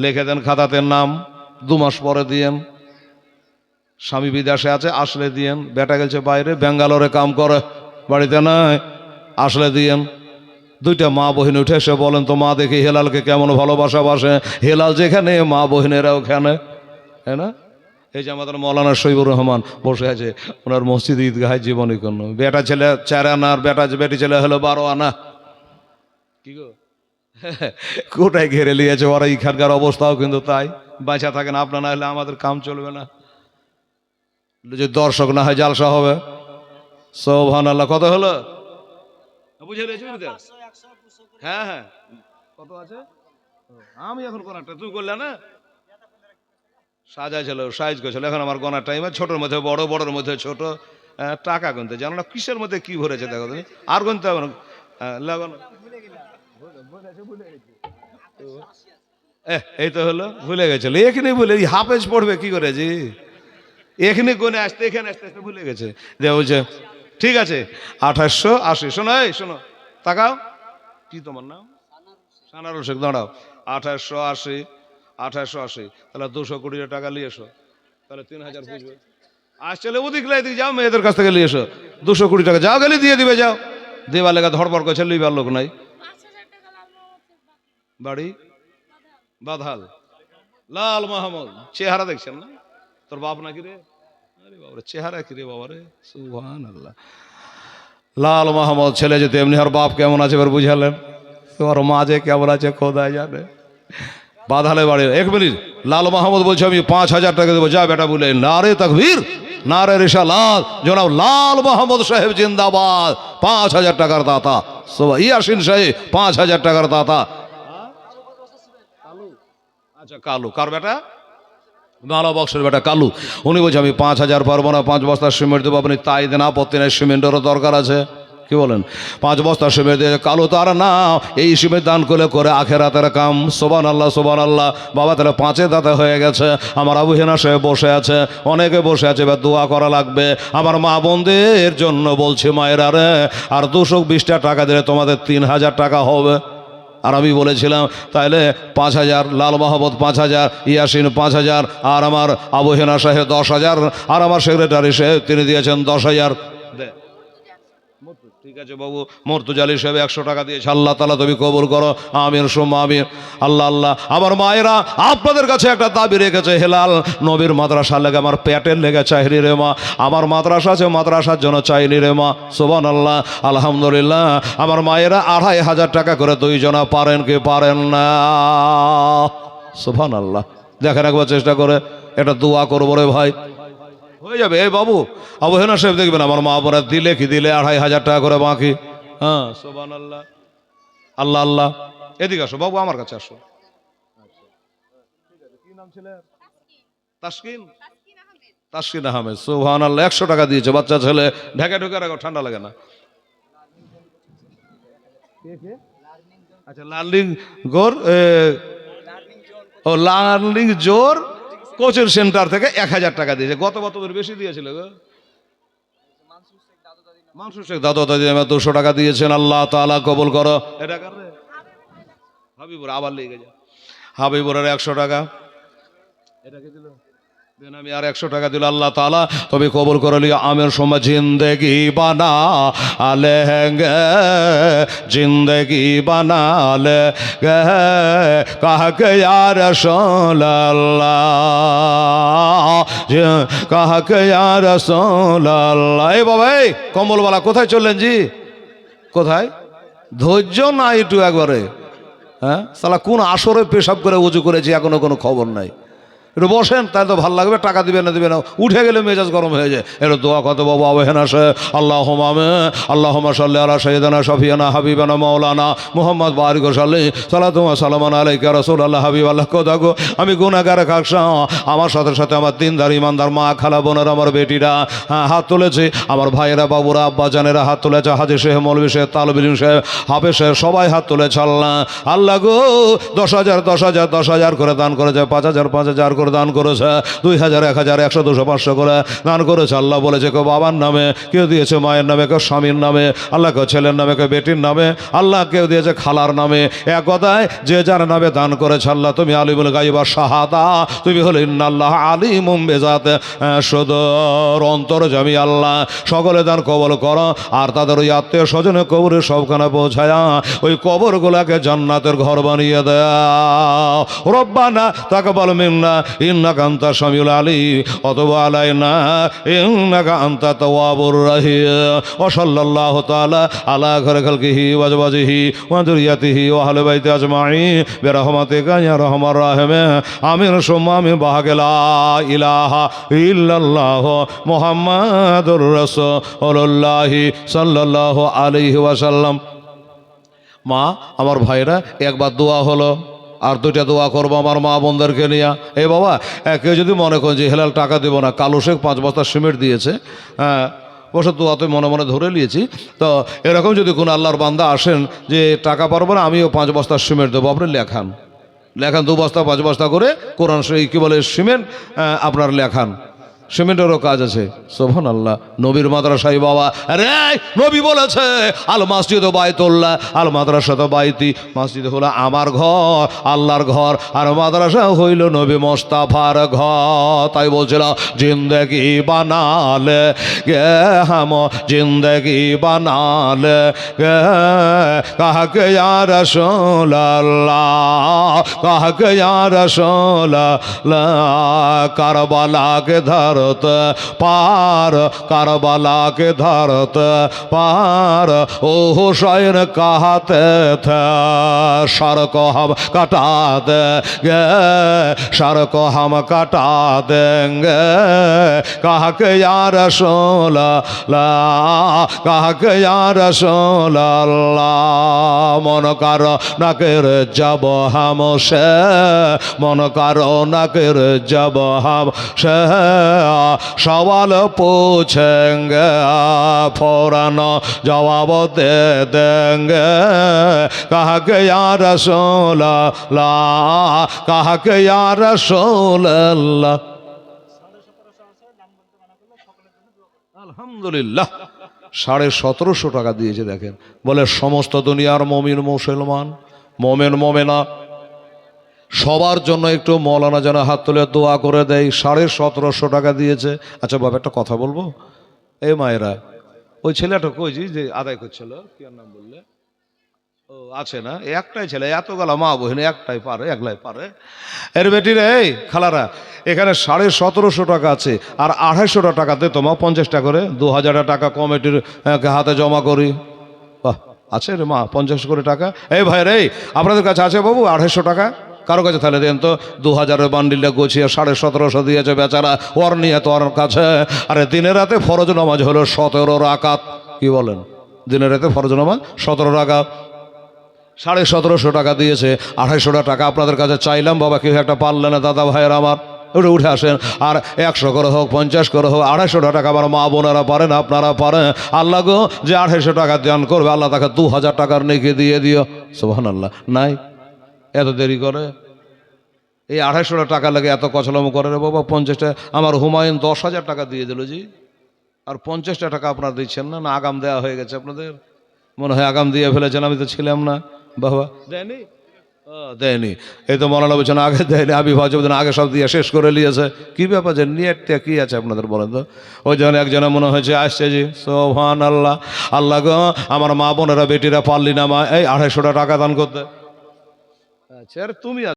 লিখে দেন খাতাতে নাম, 2 মাস পরে দিয়েন। স্বামী বিদেশে আছে আসলে দিয়েন, বেটা গেছে বাইরে ব্যাঙ্গালোরে কাম করে, বাড়িতে নাই, আসলে দিয়েন। 2টা মা বহিন উঠে এসে বলেন তো মা দেখি হেলালকে কেমন ভালোবাসা বাসে, হেলাল যেখানে মা বহিনেরা ওখানে, হ্যাঁ না? এই যে আমাদের মৌলানা শহীবুর রহমান বসে আছে, ওনার মসজিদ ঈদগাহে জীবনী কোন বেটা ছেলে 4 আনা আর বেটি ছেলে হলো 12 আনা। কি গো কোটায় ঘেরে নিয়েছে ওরা, এখানকার অবস্থাও কিন্তু তাই। বাঁচা থাকেন আপনার, না হলে আমাদের কাম চলবে না। যদি দর্শক না হয় জালসা হবে। সুবহানাল্লাহ। কত হলো বুঝে নিয়েছি? হ্যাঁ হ্যাঁ কত আছে? আমি এখন কোনটা তুই করলে না? সাজাইছিল, সাইজ করেছিল। এখন আমার গোনার টাইমে ছোটোর মধ্যে বড়, বড়োর মধ্যে ছোট। টাকা গুনতে জানো না কিসের মধ্যে কি ভরেছে দেখো তুমি, আর গুনতে হবে না। লাগানো এই তো হলো, ভুলে গেছিল। এখানে ভুলে হাফেজ পড়বে কি করে জি, এখানে গুনে আসতে এখানে আসতে আসতে ভুলে গেছে। যে বলছে ঠিক আছে 2880। শোনো এই শোনো, তাকাও, কি তোমার নাম? সানারুল শেখ। দাঁড়াও, 2880, 2880, তাহলে 200 কোটি টাকা নিয়ে এসো, তাহলে 3000 বুঝবে। আসলে ওদিক লাই দিকে যাও, মেয়েদের কাছ থেকে নিয়ে এসো 200 কোটি টাকা, যাও গেলে দিয়ে দিবে, যাও। দেওয়ার লেখা ধরপড় করছে, লিবার লোক নাই। বাড়ি বাধাল, লাল মাহমুদ। চেহারা দেখছেন না? তোর বাপ নাকি রে? আরে বাবা, চেহারা কি রে বাবা রে, সুবহানাল্লাহ। লাল মাহমুদ ছেলে যেতে এমনি, আর বাপ কেমন আছে এবার বুঝালেন। তোমার মা যে কেমন আছে খোদা জানে। বাধালে বাড়ি। 1 মিনিট, লাল মাহমুদ বলছে আমি 5000 টাকা দেবো, যা বেটা বলে। নারে তাকবীর, নারে রিসালাত, জনাব লাল মাহমুদ সাহেব জিন্দাবাদ, 5000 টাকার দাতা। ইয়াসিন সাহেব 5000 টাকার দাতা। আচ্ছা, কালু কার বেটা? মালা বক্সের বেটা কালু। উনি বলছে আমি 5000 পারবো না, 5 বস্তা সিমেন্ট দেবো। আপনি তাই দেন, আপত্তি নেই, সিমেন্টেরও দরকার আছে। কি বলেন? 5 বস্তা সিমেন্ট দিয়ে। কালু তার না, এই সিমেন্ট দান করে করে আখেরাতের কাম। সুবহানাল্লাহ, সুবহানাল্লাহ। বাবা তাহলে 5 দাতা হয়ে গেছে। আমার আবু হেনা সাহেব বসে আছে, অনেকে বসে আছে, এবার দোয়া করা লাগবে। আমার মা বোনদের জন্য বলছি, মায়েরা রে, আর 220 টাকা দিলে তোমাদের 3000 টাকা হবে। আর আমি বলেছিলাম তাইলে 5000, লাল মাহমুদ 5000, ইয়াসিন 5000, আর আমার আবু হেনা সাহেব 10000, আর আমার সেক্রেটারি সাহেব তিনি দিয়েছেন 10000। ঠিক আছে বাবু, মর্তুজালি সাহেব 100 টাকা দিয়েছে। আল্লাহ তাআলা তুমি কবুল করো, আমিন সুম্মা আমিন। আল্লাহ আল্লাহ। আমার মায়েরা আপনাদের কাছে একটা দাবি রেখেছে, হেলাল নবীর মাদ্রাসা লেগে আমার পেটের লেগে চাইনি রে মা। আমার মাদ্রাসা আছে, মাদ্রাসার জন্য চাইনি রে মা। সুবহানাল্লাহ, আলহামদুলিল্লাহ। আমার মায়েরা 2500 টাকা করে 2 জনা পারেন কি পারেন না? সুবহানাল্লাহ। দেখেন একবার চেষ্টা করে, এটা দোয়া করবো রে ভাই, হয়ে যাবে। এই বাবু আবু হেনা সাহেব দেখবেন, আমার মা বোনা দিলে কি দিলে 2500 টাকা করে বাকি। হ্যাঁ, সুবহানাল্লাহ। আল্লাহ আল্লাহ। এদিকে আসো বাবু, আমার কাছে আসো। কি নাম ছিল? তাসকিন, তাসকিন আহমেদ। সুবহানাল্লাহ। 100 টাকা দিয়েছে, বাচ্চা ছেলে। ঢাকা ঢুকে রাখো, ঠান্ডা লাগে না। আচ্ছা, লার্নিং গোর, ও লার্নিং জোর কোচিং সেন্টার থেকে 1000 টাকা দিয়েছে। গত বছর বেশি দিয়েছিল গো। মানসুর শেখ দাদু দাদি 200 টাকা দিয়েছেন। আল্লাহ তাআলা কবুল করো। এটা কার রে? হাবিবুর। আবার লেগে যা, হাবিবুরের 100 টাকা। এটাকে দিল বেনামি, আর 100 টাকা দিল। আল্লাহ তাআলা তবে কবুল করে লিয়া। আমির সময় জিন্দেগি বানা লেঙ্গে, জিন্দেগি বানা লেঙ্গে, কাহকে ইয়া রাসূলুল্লাহ, কাহকে ইয়া রাসূলুল্লাহ। এই বাবা, এই কম্বলওয়ালা কোথায় চললেন জি? কোথায়? ধৈর্য না একটু একবারে? হ্যাঁ, সালা কোন আসরে পেশাব করে উজু করেছি এখনো কোনো খবর নাই। একটু বসেন, তাই তো ভালো লাগবে। টাকা দিবে না দিবে না, উঠে গেলে মেজাজ গরম হয়ে যায়। একটু দোয়া কত বাবু আবহেনা সে। আল্লাহুম্মা আমিন। আল্লাহুম্মা সাল্লি আলা সাইয়্যিদিনা শাফিয়ানা হাবিবানা মাওলানা মুহাম্মদ বারিক ওয়া সাল্লিম। সালাতু ওয়া সালামুন আলাইকা রাসূলুল্লাহ হাবিবাল্লাহ। কোথা গো, আমি গুনাহগার খাকসা। আমার সাথে সাথে আমার দিনদার ইমানদার মা, খালা, বোনেরা, আমার বেটিরা হাত তুলেছে। আমার ভাইয়েরা, বাবুরা, আব্বা জানেরা হাত তুলেছে। হাজী সাহেব, মৌলভী সাহেব, তালবিল সাহেব, হাফেজ সাহেব, সবাই হাত তুলেছে। আল্লাহ আল্লাহ গো, 10,000 10,000 10,000 করে দান করেছে, 5,000 5,000 করে দান করেছে, 2,000 1,000 100 200 500 করে দান করেছে। আল্লাহ বলেছে কেউ বাবার নামে, কেউ দিয়েছে মায়ের নামে, কেউ স্বামীর নামে, আল্লাহ কেউ ছেলের নামে, কেউ বেটির নামে, আল্লাহ কেউ দিয়েছে খালার নামে। এক কথায় যে যার নামে দান করেছে। আল্লাহ তুমি আলিমুল গায়ব ওয়াশ শাহাদা, তুমি হলে ইন্নাল্লাহ আলিমুম বিযাত সুদূর, অন্তর্যামী। আল্লাহ সকলে দান কবুল করো, আর তাদের ওই আত্মীয় স্বজনের কবরে সবখানে পৌঁছায়া ওই কবরগুলাকে জান্নাতের ঘর বানিয়ে দাও। রব্বানা তাকাব্বাল মিন্না ইন্নাকা আনতা সামিউল আলিম ওয়া তুব আলাইনা ইন্নাকা আনতা তাওয়াবুর রাহিম। ওয়া সাল্লাল্লাহু তাআলা আলা খায়রি খালকিহি ওয়া আজওয়াজিহি ওয়া যুররিয়াতিহি ওয়া আহলি বাইতি আজমাইন বিরহমাতিকা ইয়া আরহামার রাহিমিন। আমিন সুম্মা আমিন। বাহাকে লা ইলাহা ইল্লাল্লাহু মুহাম্মাদুর রাসূলুল্লাহ সাল্লাল্লাহু আলাইহি ওয়াসাল্লাম। মা, আমার ভাইরা, একবার দোয়া হলো, আর দুইটা দোয়া করবো আমার মা বোনদেরকে নিয়ে। এই বাবা কেউ যদি মনে করেন যে হেলাল টাকা দেবো না, কালো শেখ 5 বস্তা সিমেন্ট দিয়েছে, হ্যাঁ ওসব দোয়া তো মনে মনে ধরে নিয়েছি। তো এরকম যদি কোনো আল্লাহর বান্দা আসেন যে টাকা পারবো না, আমিও 5 বস্তা সিমেন্ট দেবো, আপনি লেখান 2 বস্তা 5 বস্তা করে কোরআন শরীফ কি বলে সিমেন্ট আপনার লেখান, সিমেন্টেরও কাজ আছে। সুবহানাল্লাহ। নবীর মাদ্রাসায় বাবা, আরে নবী বলেছে আল মসজিদ বাইতুল্লাহ আল মাদ্রাসা তো বাইতি, মসজিদ হলো আমার ঘর, আল্লাহর ঘর, আর মাদ্রাসা হইল নবী মোস্তাফার ঘর। তাই বলছিল জিন্দেগি বানালে গে হাম, জিন্দেগি বানালে গে কাহকে ইয়া রাসূলুল্লাহ, কাহকে ইয়া রাসূলুল্লাহ, কারবালা के धरत पार, करबला के धरत पार, ओ हुसैन कहते थे सर को हम कटा देंगे, सर को हम कटा देंगे, कहा के या रसूल अल्लाह, कहा के या रसूल अल्लाह, मन करो न कर जब हमसे, मन करो न कर जब हम से सवाल पूछेंगे फौरन जवाब दे देंगे, कहा के या रसूल अल्लाह, कहा के या रसूल अल्लाह। আলহামদুলিল্লাহ 1750 টাকা দিয়েছে। দেখেন বলে সমস্ত দুনিয়ার মুমিন মুসলমান মোমেন মোমেনা সবার জন্য একটু মৌলানা যেন হাত তুলে দোয়া করে দেয়। 1750 টাকা দিয়েছে। আচ্ছা বাবা একটা কথা বলবো, এই মায়েরা ওই ছেলেটা কইছি যে আদায় করছিল, কি আর নাম বললে, ও আছে না, একটাই ছেলে, এতগুলা মা বহিনী একটাই পারে, একলাই পারে। এর বেটির এই খালারা এখানে 1750 টাকা আছে, আর 250 টাকা দে তোমা 50 টাকা করে, 2000 টাকা কমিটির হাতে জমা করি। বাহ আছে রে মা 50 করে টাকা। এই ভাই রে আপনাদের কাছে আছে বাবু 250 টাকা? কারো কাছে তাহলে দেন তো। 2000-এর বান্ডিলটা গুছিয়ে 1750 দিয়েছে বেচারা, ওর নিয়ে তো ওর কাছে। আরে দিনের রাতে ফরজ নামাজ হলো 17 রাকাত। কি বলেন? দিনের রাতে ফরজ নামাজ 17 রাকাত, 1750 টাকা দিয়েছে। 250 টাকা আপনাদের কাছে চাইলাম বাবা, কেউ একটা পারলেন না দাদা ভাইয়ের আমার, ওটা উঠে আসেন। আর 100 করে হোক 50 করে হোক 250 টাকা আমার মা বোনেরা পারেন, আপনারা পারেন। আল্লাহ গো যে 250 টাকা দান করবে আল্লাহ তাকে 2000 টাকার নেকি দিয়ে দিও। সুবহানাল্লাহ। নাই এত দেরি করে, এই 250 টাকা লাগে এত কচলাম করে রে বাবা। 50টা আমার হুমায়ুন 10,000 টাকা দিয়ে দিল জি, আর 50টা টাকা আপনারা দিচ্ছেন না। না আগাম দেওয়া হয়ে গেছে আপনাদের, মনে হয় আগাম দিয়ে ফেলেছেন, আমি তো ছিলাম না। বাবা দেয়নি, দেয়নি। এই তো মৌলানা বলছেন আগে দেয়নি, আমি ভাবছেন আগে সব দিয়ে শেষ করে নিয়েছে। কি ব্যাপার যে নিয়তটা কি আছে আপনাদের বলেন তো? ওই জন্য একজনে মনে হয়েছে আসছে জি। সুবহানাল্লাহ। আল্লাহ গো আমার মা বোনেরা বেটিরা পারলি না মা এই 250 টাকা দান করতে। আচ্ছা আর তুমি